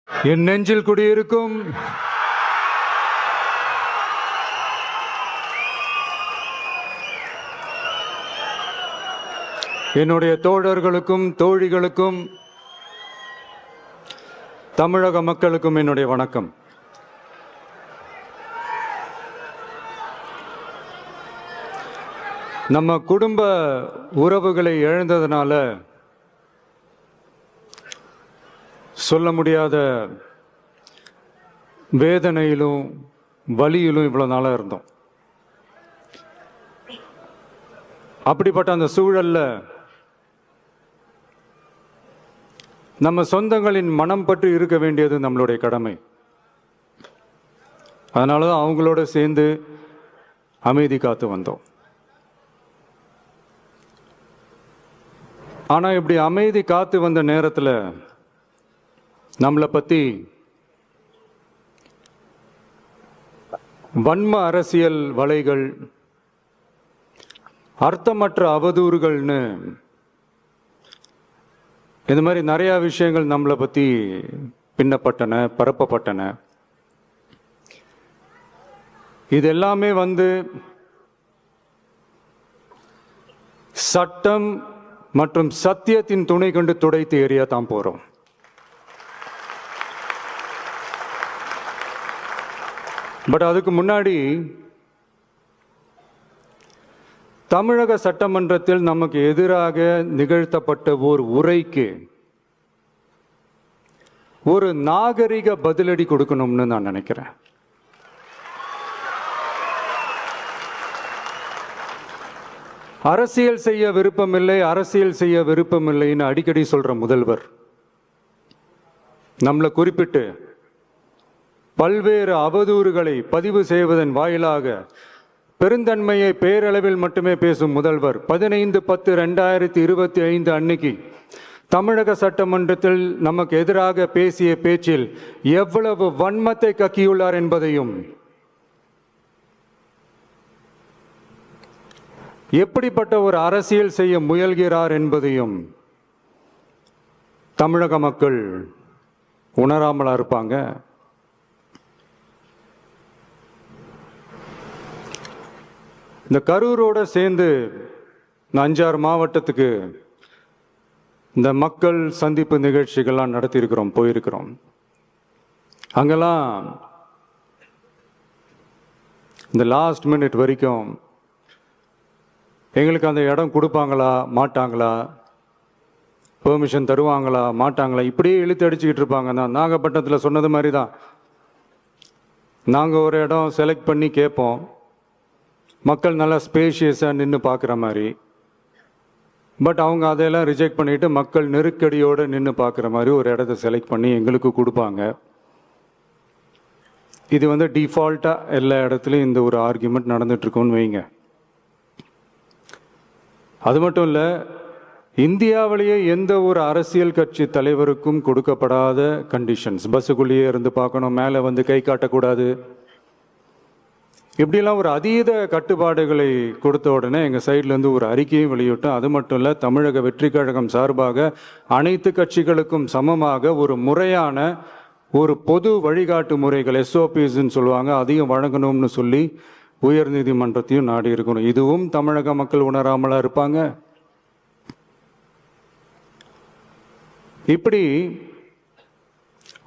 என் நெஞ்சில் குடியிருக்கும் என்னுடைய தோழர்களுக்கும் தோழிகளுக்கும் தமிழக மக்களுக்கும் என்னுடைய வணக்கம். நம்ம குடும்ப உறவுகளை இழந்ததுனால சொல்ல முடியாத வேதனையிலும் வலியிலும் இவ்வளவு நாளா இருந்தோம். அப்படிப்பட்ட அந்த சூழல்ல நம்ம சொந்தங்களின் மனம் பற்றி இருக்க வேண்டியது நம்மளுடைய கடமை. அதனாலதான் அவங்களோட சேர்ந்து அமைதி காத்து வந்தோம். ஆனா இப்படி அமைதி காத்து வந்த நேரத்தில் நம்மளை பத்தி வன்ம அரசியல் வலைகள், அர்த்தமற்ற அவதூறுகள்னு இந்த மாதிரி நிறைய விஷயங்கள் நம்மளை பத்தி பின்னப்பட்டன, பரப்பப்பட்டன. இது எல்லாமே சட்டம் மற்றும் சத்தியத்தின் துணை கொண்டு துடைத்து எறிய தான் போறோம். பட் அதுக்கு முன்னாடி தமிழக சட்டமன்றத்தில் நமக்கு எதிராக நிகழ்த்தப்பட்ட ஒரு உரைக்கு ஒரு நாகரிக பதிலடி கொடுக்கணும்னு நான் நினைக்கிறேன். அரசியல் செய்ய விருப்பமில்லை, அரசியல் செய்ய விருப்பமில்லைன்னு அடிக்கடி சொல்ற முதல்வர் நம்மளை குறிப்பிட்டு பல்வேறு அவதூறுகளை பதிவு செய்வதன் வாயிலாக பெருந்தன்மையை பேரளவில் மட்டுமே பேசும் முதல்வர் 15/10/2025 அன்னைக்கு தமிழக சட்டமன்றத்தில் நமக்கு எதிராக பேசிய பேச்சில் எவ்வளவு வன்மத்தை கக்கியுள்ளார் என்பதையும், எப்படிப்பட்ட ஒரு அரசியல் செய்ய முயல்கிறார் என்பதையும் தமிழக மக்கள் உணராமலா இருப்பாங்க. இந்த கரூரோட சேர்ந்து 5-6 மாவட்டத்துக்கு இந்த மக்கள் சந்திப்பு நிகழ்ச்சிகள்லாம் நடத்தியிருக்கிறோம், போயிருக்கிறோம். அங்கெல்லாம் இந்த லாஸ்ட் மினிட் வரைக்கும் எங்களுக்கு அந்த இடம் கொடுப்பாங்களா மாட்டாங்களா, பெர்மிஷன் தருவாங்களா மாட்டாங்களா, இப்படியே இழுத்து அடிச்சுக்கிட்டு இருப்பாங்க. நான் நாகப்பட்டினத்தில் சொன்னது மாதிரி தான், நாங்கள் ஒரு இடம் செலக்ட் பண்ணி கேட்போம், மக்கள் நல்லா ஸ்பேஷியஸாக நின்று பார்க்குற மாதிரி. பட் அவங்க அதையெல்லாம் ரிஜெக்ட் பண்ணிட்டு மக்கள் நெருக்கடியோடு நின்று பார்க்குற மாதிரி ஒரு இடத்த செலக்ட் பண்ணி எங்களுக்கு கொடுப்பாங்க. இது டிஃபால்ட்டாக எல்லா இடத்துலையும் இந்த ஒரு ஆர்கியூமெண்ட் நடந்துட்டுருக்கோன்னு வைங்க. அது மட்டும் இல்லை, இந்தியாவிலேயே எந்த ஒரு அரசியல் கட்சி தலைவருக்கும் கொடுக்கப்படாத கண்டிஷன்ஸ். பஸ்ஸுக்குள்ளேயே இருந்து பார்க்கணும், மேலே கை காட்டக்கூடாது, இப்படிலாம் ஒரு அதீத கட்டுப்பாடுகளை கொடுத்த உடனே எங்கள் சைட்லேருந்து ஒரு அறிக்கையும் வெளியிட்டோம். அது மட்டும் இல்லை, தமிழக வெற்றி கழகம் சார்பாக அனைத்து கட்சிகளுக்கும் சமமாக ஒரு முறையான ஒரு பொது வழிகாட்டு முறைகள், SOPஸ்ன்னு சொல்லுவாங்க, அதையும் வழங்கணும்னு சொல்லி உயர் நீதிமன்றத்தையும் நாடி இருக்கணும். இதுவும் தமிழக மக்கள் உணராமலா இருப்பாங்க. இப்படி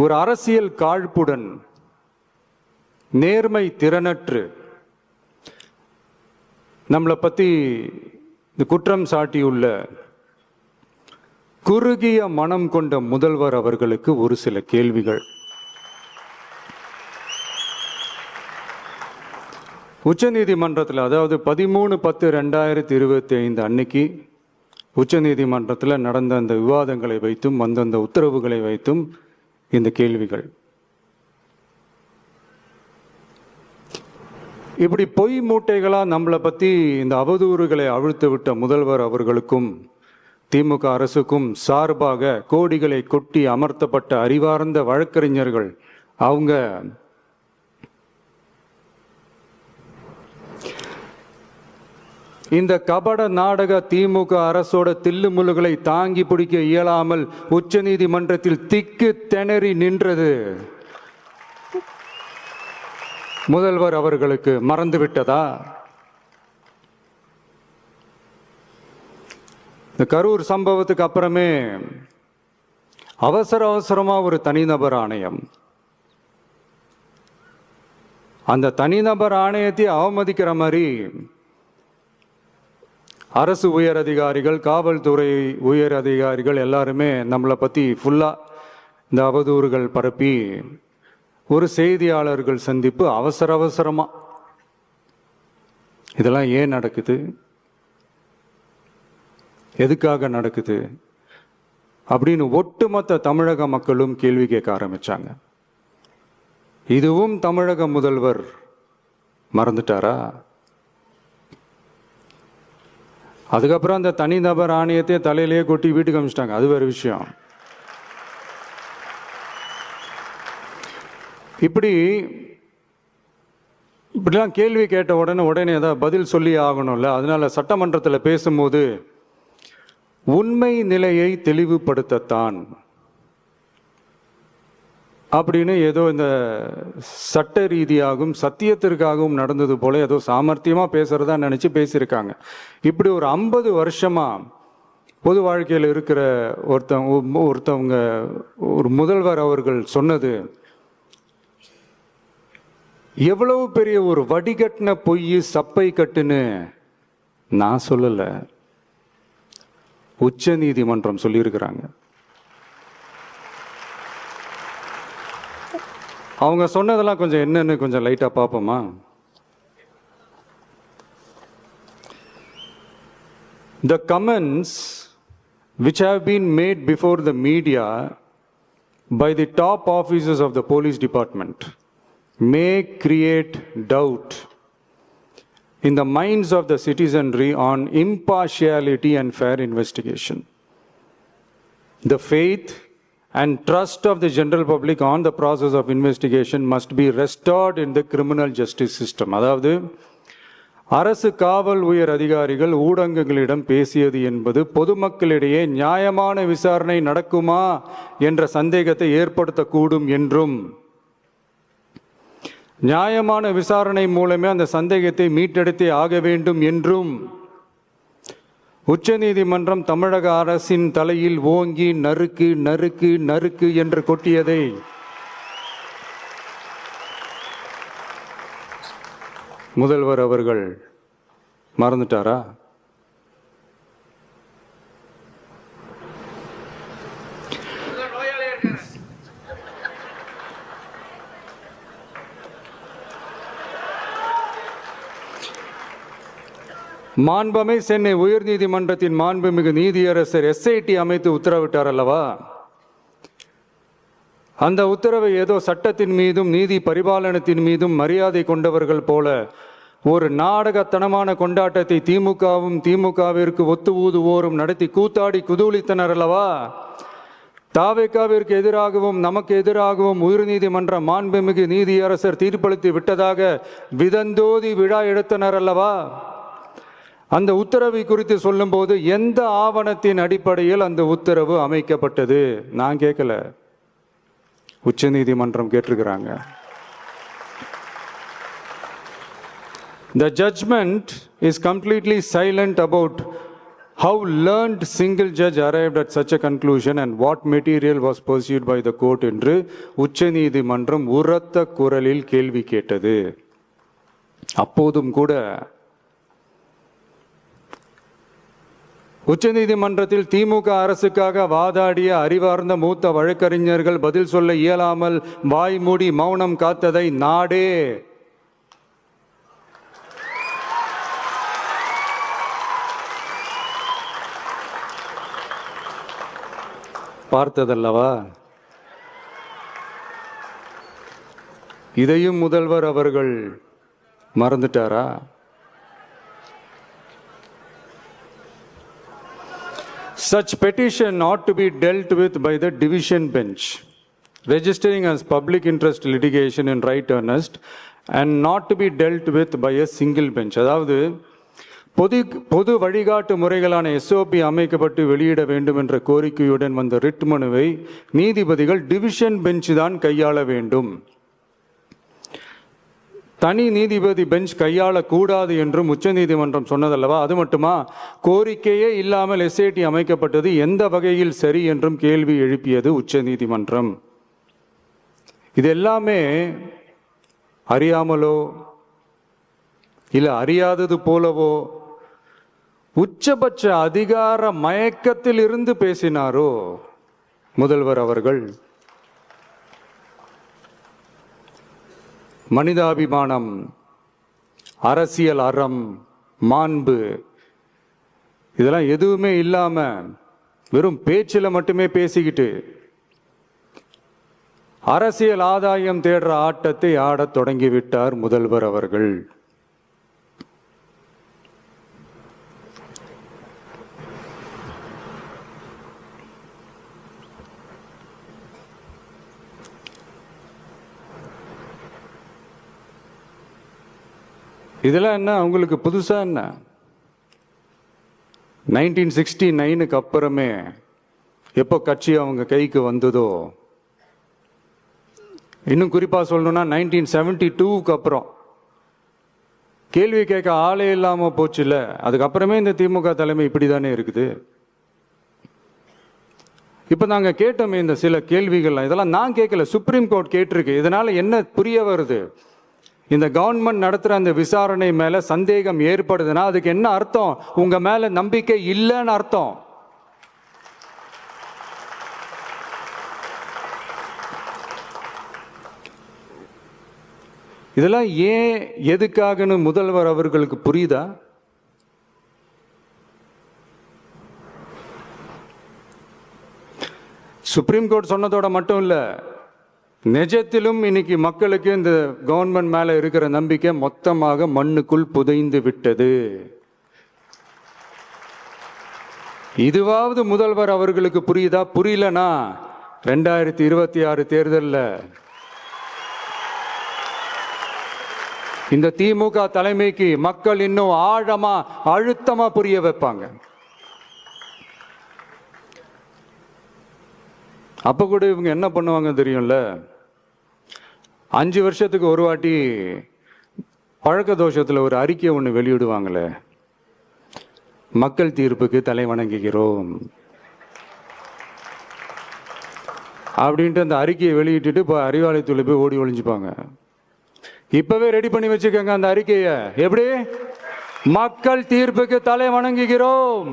ஒரு அரசியல் காழ்ப்புடன், நேர்மை திறனற்று நம்மளை பத்தி இந்த குற்றம் சாட்டியுள்ள குறுகிய மனம் கொண்ட முதல்வர் அவர்களுக்கு ஒரு சில கேள்விகள். உச்சநீதிமன்றத்தில், அதாவது 13/10/2025 அன்னைக்கு உச்சநீதிமன்றத்தில் நடந்த அந்த விவாதங்களை வைத்தும் அந்தந்த உத்தரவுகளை வைத்தும் இந்த கேள்விகள். இப்படி பொய் மூட்டைகளா நம்மளை பத்தி இந்த அவதூறுகளை அவிழ்த்து விட்ட முதல்வர் அவர்களுக்கும் திமுக அரசுக்கும் சார்பாக கோடிகளை கொட்டி அமர்த்தப்பட்ட அறிவார்ந்த வழக்கறிஞர்கள் அவங்க இந்த கபட நாடக திமுக அரசோட தில்லுமுல்லுகளை தாங்கி பிடிக்க இயலாமல் உச்ச நீதிமன்றத்தில் திக்கு திணறி நின்றது முதல்வர் அவர்களுக்கு மறந்துவிட்டதா? இந்த கரூர் சம்பவத்துக்கு அப்புறமே அவசரமா ஒரு தனிநபர் ஆணையம், அந்த தனிநபர் ஆணையத்தை அவமதிக்கிற மாதிரி அரசு உயர் அதிகாரிகள், காவல்துறை உயர் அதிகாரிகள் எல்லாருமே நம்மளை பற்றி ஃபுல்லாக இந்த அவதூறுகள் பரப்பி ஒரு செய்தியாளர்கள் சந்திப்பு அவசரமாக. இதெல்லாம் ஏன் நடக்குது, எதுக்காக நடக்குது அப்படின்னு ஒட்டுமொத்த தமிழக மக்களும் கேள்வி கேட்க ஆரம்பிச்சாங்க. இதுவும் தமிழக முதல்வர் மறந்துட்டாரா? அதுக்கப்புறம் அந்த தனிநபர் ஆணையத்தை தலையிலேயே கொட்டி வீட்டுக்கு அனுப்பிச்சிட்டாங்க. அது வேறு விஷயம். இப்படிலாம் கேள்வி கேட்ட உடனே ஏதாவது பதில் சொல்லி ஆகணும்ல. அதனால சட்டமன்றத்தில் பேசும்போது உண்மை நிலையை தெளிவுபடுத்தத்தான் அப்படின்னு ஏதோ இந்த சட்ட ரீதியாகவும் சத்தியத்திற்காகவும் நடந்தது போல ஏதோ சாமர்த்தியமாக பேசுறதா நினச்சி பேசியிருக்காங்க. இப்படி ஒரு 50 வருஷமா பொது வாழ்க்கையில் இருக்கிற ஒருத்தவங்க ஒரு முதல்வர் அவர்கள் சொன்னது எவ்வளவு பெரிய ஒரு வடிகட்டின பொய், சப்பை கட்டுன்னு நான் சொல்லலை, உச்ச நீதிமன்றம் சொல்லியிருக்கிறாங்க. அவங்க சொன்னதெல்லாம் கொஞ்சம் என்னன்னு கொஞ்சம் லைட்டா பார்ப்போமா? The comments which have been made before the media by the top officers of the police department may create doubt in the minds of the citizenry on impartiality and fair investigation. The faith and trust of the general public on the process of investigation must be restored in the criminal justice system. அதாவது அரசு காவல் உயர் அதிகாரிகள் ஊடகங்களிடம் பேசியது என்பது பொதுமக்களிடையே நியாயமான விசாரணை நடக்குமா என்ற சந்தேகத்தை ஏற்படுத்தக்கூடும் என்றும், நியாயமான விசாரணை மூலமே அந்த சந்தேகத்தை மீட்டெடுத்தே ஆக வேண்டும் என்றும் உச்ச நீதிமன்றம் தமிழக அரசின் தலையில் ஓங்கி நறுக்கு நறுக்கு நறுக்கு என்று கொட்டியதை முதல்வர் அவர்கள் மறந்துட்டாரா? மாண்புமை சென்னை உயர்நீதிமன்றத்தின் மாண்புமிகு நீதியரசர் SIT அமைத்து உத்தரவிட்டார் அல்லவா? அந்த உத்தரவை ஏதோ சட்டத்தின் மீதும் நீதி பரிபாலனத்தின் மீதும் மரியாதை கொண்டவர்கள் போல ஒரு நாடகத்தனமான கொண்டாட்டத்தை திமுகவிற்கு ஒத்து ஊதுவோரும் நடத்தி கூத்தாடி குதூளித்தனர் அல்லவா? தாவேகாவிற்கு எதிராகவும் நமக்கு எதிராகவும் உயர்நீதிமன்ற மாண்புமிகு நீதியரசர் தீர்ப்பளித்து விட்டதாக விதந்தோதி விழா எடுத்தனர் அல்லவா? அந்த உத்தரவை குறித்து சொல்லும்போது எந்த ஆவணத்தின் அடிப்படையில் அந்த உத்தரவு அமைக்கப்பட்டது? நான் கேட்கல, உச்ச நீதிமன்றம் கேட்டிருக்கிறாங்க. The judgment is completely silent about how learned single judge arrived at such a conclusion and what material was pursued by the court என்று உச்ச நீதிமன்றம் உரத்த குரலில் கேள்வி கேட்டது. அப்போதும் கூட உச்ச நீதிமன்றத்தில் திமுக அரசுக்காக வாதாடிய அறிவார்ந்த மூத்த வழக்கறிஞர்கள் பதில் சொல்ல இயலாமல் வாய் மூடி மௌனம் காத்ததை நாடே பார்த்ததல்லவா? இதையும் முதல்வர் அவர்கள் மறந்துட்டாரா? Such petition ought to be dealt with by the division bench, registering as public interest litigation in right earnest and not to be dealt with by a single bench. அதாவது பொது வழிகாட்டு முறைகளான எஸ்ஓபி அமைக்கப்பட்டு வெளியிட வேண்டும் என்ற கோரிக்கையுடன் வந்த ரிட் மனுவை நீதிபதிகள் டிவிஷன் பெஞ்ச் தான் கையாள வேண்டும், தனி நீதிபதி பெஞ்ச் கையாளக்கூடாது என்றும் உச்சநீதிமன்றம் சொன்னதல்லவா? அது மட்டுமா, கோரிக்கையே இல்லாமல் எஸ்ஐடி அமைக்கப்பட்டது எந்த வகையில் சரி என்றும் கேள்வி எழுப்பியது உச்சநீதிமன்றம். இது எல்லாமே அறியாமலோ இல்லை அறியாதது போலவோ உச்சபட்ச அதிகார மயக்கத்தில் இருந்து பேசினாரோ முதல்வர் அவர்கள்? மனிதாபிமானம், அரசியல் அறம், மாண்பு இதெல்லாம் எதுவுமே இல்லாம வெறும் பேச்சில் மட்டுமே பேசிக்கிட்டு அரசியல் ஆதாயம் தேடுற ஆட்டத்தை ஆடத் தொடங்கிவிட்டார் முதல்வர் அவர்கள். இதெல்லாம் என்ன அவங்களுக்கு புதுசா? என்ன 1969க்கு அப்புறமே எப்போ கட்சி அவங்க கைக்கு வந்ததோ, இன்னும் குறிப்பா சொல்லணும்னா 1972க்கு அப்புறம் கேள்வி கேட்க ஆளே இல்லாம போச்சுல, அதுக்கப்புறமே இந்த திமுக தலைமை இப்படிதானே இருக்குது. இப்ப நாங்க கேட்டோமே இந்த சில கேள்விகள்லாம், இதெல்லாம் நான் கேட்கல, சுப்ரீம் கோர்ட் கேட்டிருக்கு. இதனால என்ன புரிய வருது? இந்த கவர்மெண்ட் நடத்துற அந்த விசாரணை மேல சந்தேகம் ஏற்படுதுன்னா அதுக்கு என்ன அர்த்தம்? உங்க மேல நம்பிக்கை இல்லைன்னு அர்த்தம். இதெல்லாம் ஏன் எதுக்காகன்னு முதல்வர் அவர்களுக்கு புரியுதா? சுப்ரீம் கோர்ட் சொன்னதோட மட்டும் இல்ல, நிஜத்திலும் இன்னைக்கு மக்களுக்கு இந்த கவர்மெண்ட் மேல இருக்கிற நம்பிக்கை மொத்தமாக மண்ணுக்குள் புதைந்து விட்டது. இதுவாவது முதல்வர் அவர்களுக்கு புரியுதா? புரியலனா 2026 தேர்தலில் இந்த திமுக தலைமைக்கு மக்கள் இன்னும் ஆழமா அழுத்தமா புரிய வைப்பாங்க. அப்ப கூட இவங்க என்ன பண்ணுவாங்க தெரியும்ல, 5 வருஷத்துக்கு ஒரு வாட்டி பழக்க தோஷத்துல ஒரு அறிக்கை ஒன்று வெளியிடுவாங்களே, மக்கள் தீர்ப்புக்கு தலை வணங்குகிறோம் அப்படின்ட்டு அந்த அறிக்கையை வெளியிட்டு இப்போ அறிவாலயத்துல போய் ஓடி ஒளிஞ்சுப்பாங்க. இப்பவே ரெடி பண்ணி வச்சுக்கோங்க அந்த அறிக்கையை. எப்படி? மக்கள் தீர்ப்புக்கு தலை வணங்குகிறோம்.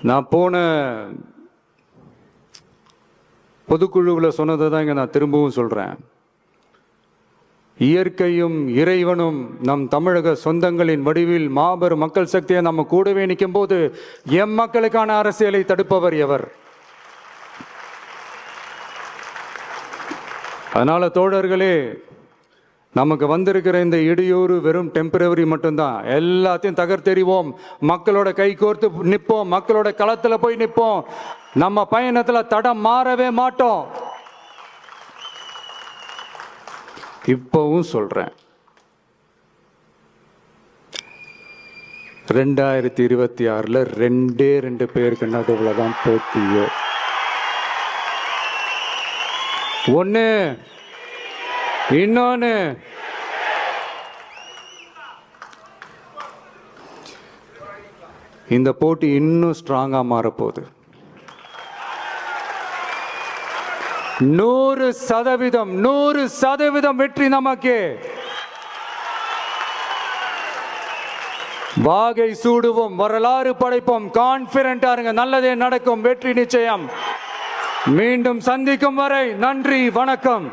நான் போன பொதுக்குழுவில் சொன்னதை தான் இங்கே நான் திரும்பவும் சொல்றேன். இயற்கையும் இறைவனும் நம் தமிழக சொந்தங்களின் வடிவில் மாபெரும் மக்கள் சக்தியை நம்ம கூடவே நிற்கும் போது எம் மக்களுக்கான அரசியலை தடுப்பவர் எவர்? அதனால தோழர்களே, நமக்கு வந்திருக்கிற இந்த இடையூறு வெறும் டெம்பரவரி மட்டும்தான். எல்லாத்தையும் தகர்த்தெறிவோம், மக்களோட கை கோர்த்து நிற்போம், மக்களோட களத்துல போய் நிற்போம். நம்ம பயணத்துல தடம் மாறவே மாட்டோம். இப்பவும் சொல்றேன், 2026ல 2 பேருக்கு நடுவில் தான் போட்டியோ. ஒண்ணு, இன்னொன்னு இந்த போட்டி இன்னும் ஸ்ட்ராங்கா மாறப்போகுது. 100% வெற்றி நமக்கு. வாகை சூடுவோம், வரலாறு படைப்போம், கான்பிடென்டா இருங்க, நல்லதே நடக்கும், வெற்றி நிச்சயம். மீண்டும் சந்திக்கும் வரை நன்றி, வணக்கம்.